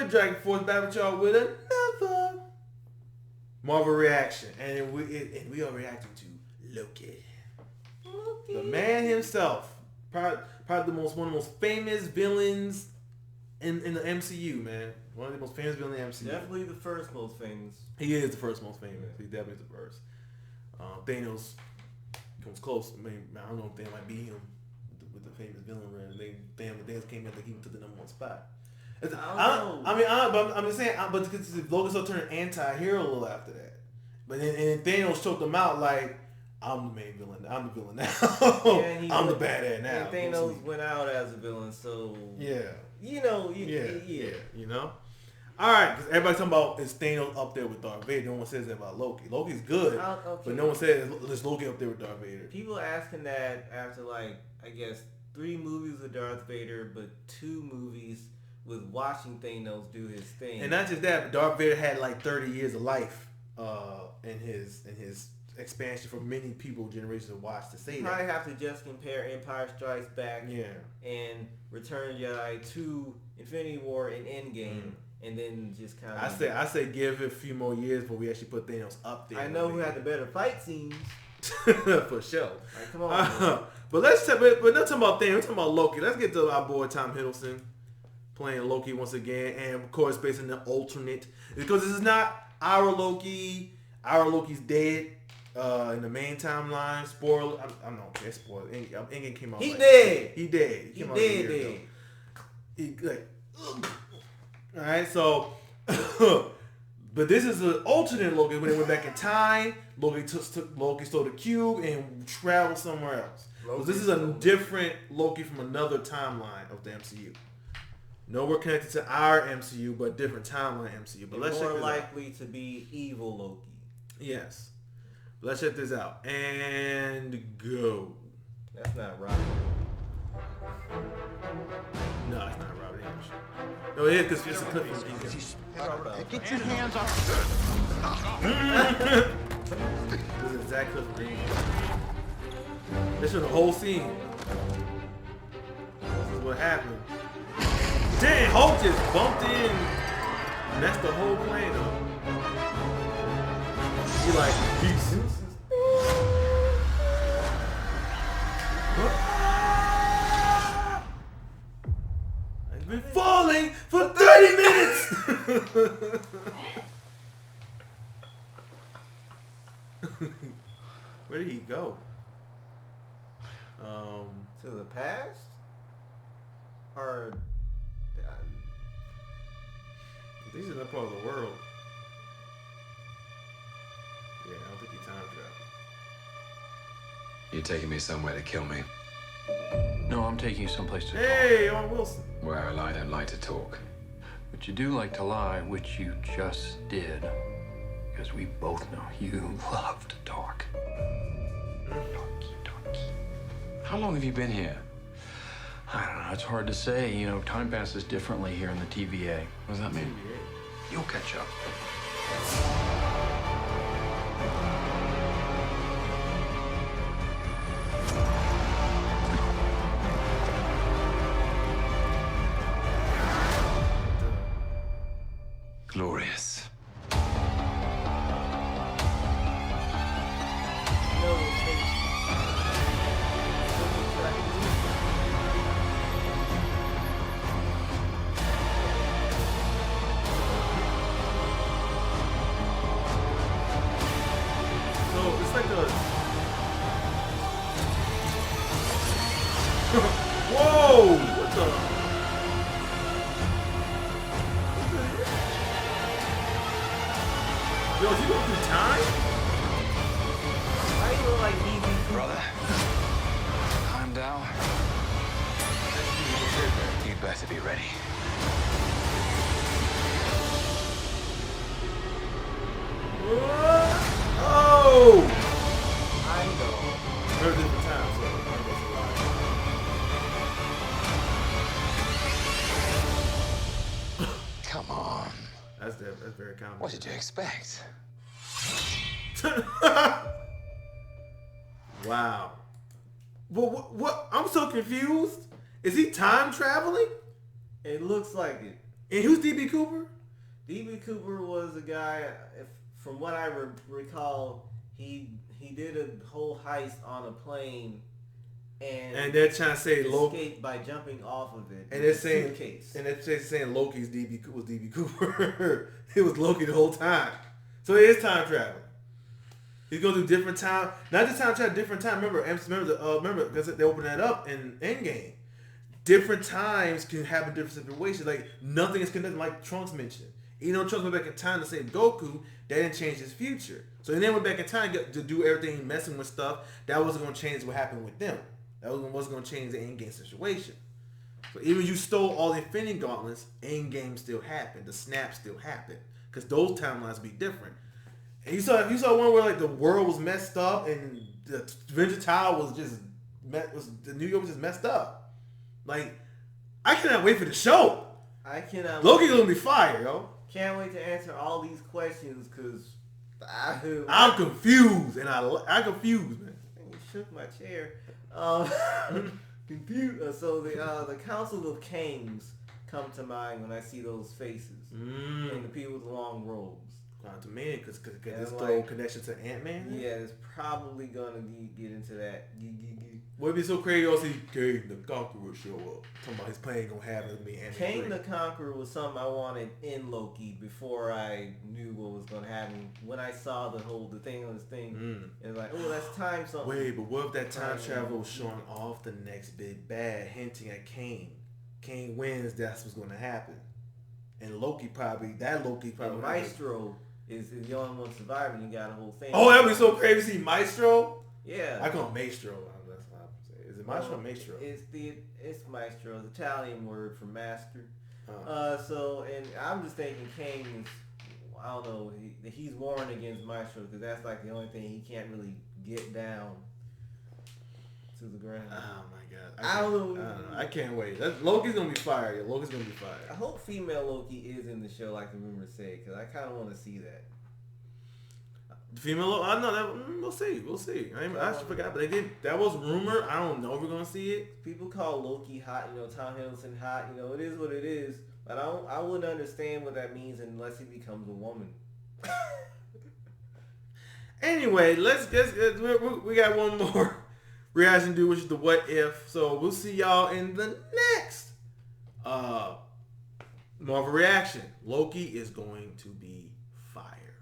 good, Dragon Force. Back with y'all with another Marvel reaction, and we are reacting to Loki. The man himself, probably one of the most famous villains in the MCU, man. One of the most famous villains in the MCU. Definitely the first most famous. He is the first most famous. He definitely is the first. Thanos comes close. I mean, I don't know if they might beat him with the famous villain run. Thanos came in, I think he took the #1 spot. I'm just saying, but Loki started turning anti-hero a little after that. But then Thanos choked him out like, I'm the main villain. I'm the villain now. I'm the bad at now. And Thanos went out as a villain, so yeah, you know. All right, because everybody's talking about is Thanos up there with Darth Vader. No one says that about Loki. Loki's good, but no one says is Loki up there with Darth Vader. People asking that after I guess 3 movies with Darth Vader, but 2 movies with watching Thanos do his thing. And not just that, but Darth Vader had 30 years of life in his expansion for many people, generations of watch to say you probably have to just compare Empire Strikes Back and Return of the Jedi to Infinity War and Endgame, and then just kind of. I say give it a few more years before we actually put Thanos up there. I know who had the better fight scenes. For sure. Right, come on. But we're not talking about Thanos. We're talking about Loki. Let's get to our boy Tom Hiddleston playing Loki once again, and of course based on the alternate, because this is not our Loki. Our Loki's dead. In the main timeline, spoiler. I'm not okay. Spoiler. Endgame came out. He dead. He dead. He dead. He all right. So, but this is an alternate Loki when they went back in time. Loki stole the cube and traveled somewhere else. So this is a different Loki from another timeline of the MCU. Nowhere connected to our MCU, but different timeline MCU. But let's check this out. More likely to be evil Loki. Yes. Let's check this out. And go. That's not Robert. No, it's not Robert English. No, it is because it's a clip from Endgame. Get your hands off. This is exact clip from Endgame. This is the whole scene. This is what happened. Dang, Hulk just bumped in. And that's the whole plan up. He like, peace. I've been falling for 30 minutes! Where did he go? To the past? Or... This is another part of the world. Yeah, I don't think he time traveled. You're taking me somewhere to kill me. No, I'm taking you someplace to talk. Hey, Owen Wilson. Where I don't like to talk. But you do like to lie, which you just did. Because we both know you love to talk. Talky. How long have you been here? I don't know, it's hard to say. You know, time passes differently here in the TVA. What does that mean? You'll catch up. Glorious. Whoa! What the? Yo, is he going through time? Why you look like BB? Brother, calm down. You better be ready. Oh! I know. Very different time, so Come on. that's very common. What did you expect? Wow. What? I'm so confused. Is he time traveling? It looks like it. And who's DB Cooper? DB Cooper was a guy, from what I recall, he did a whole heist on a plane, and they're trying to say escaped by jumping off of it. And they're saying, suitcase. and they're saying Loki's was DB Cooper. It was Loki the whole time. So it is time travel. He's going through different time, not just time travel, different time. Remember because they opened that up in Endgame. Different times can happen different situations. Like nothing is connected, like Trunks mentioned. Even though Trunks went back in time to save Goku, that didn't change his future. So then they went back in time to do everything messing with stuff. That wasn't going to change what happened with them. That wasn't going to change the Endgame situation. So even you stole all the Infinity Gauntlets, Endgame still happened. The snap still happened because those timelines be different. And you saw one where like the world was messed up and the Avenger Tower was just the New York was just messed up. Like I cannot wait for the show. I cannot. Loki's gonna be fire, yo. Can't wait to answer all these questions because I'm confused and I'm confused, man. You shook my chair. Confused. So the Council of Kings come to mind when I see those faces and the people with the long robes. To me, because there's no connection to Ant-Man. Yeah, it's probably gonna get into that. Would it be so crazy to see Kang the Conqueror show up? Talking about his plane gonna have it be Ant-Man. Kang the Conqueror was something I wanted in Loki before I knew what was gonna happen. When I saw the thing on his thing, it was like, oh, that's time something. Wait, but what if that time travel was showing off the next big bad, hinting at Kang? Kang wins, that's what's gonna happen. And Loki probably. And Maestro is the only one surviving. You got a whole thing. Oh, that'd be so crazy to see Maestro. Yeah. I call him Maestro. That's what I say. Is it Maestro or Maestro? It's Maestro, the Italian word for master. Oh. So, and I'm just thinking Kang is, I don't know, he's warring against Maestro because that's like the only thing he can't really get down to the ground. Oh my god. I don't know. I can't wait. Loki's gonna be fire. Loki's gonna be fire. I hope female Loki is in the show like the rumors say because I kind of want to see that. Female Loki? I know that. We'll see. I forgot, but they did. That was rumor. I don't know if we're gonna see it. People call Loki hot. Tom Hiddleston hot. It is what it is. But I wouldn't understand what that means unless he becomes a woman. Anyway, we got one more reaction to do, which is the what if. So we'll see y'all in the next Marvel reaction. Loki is going to be fire.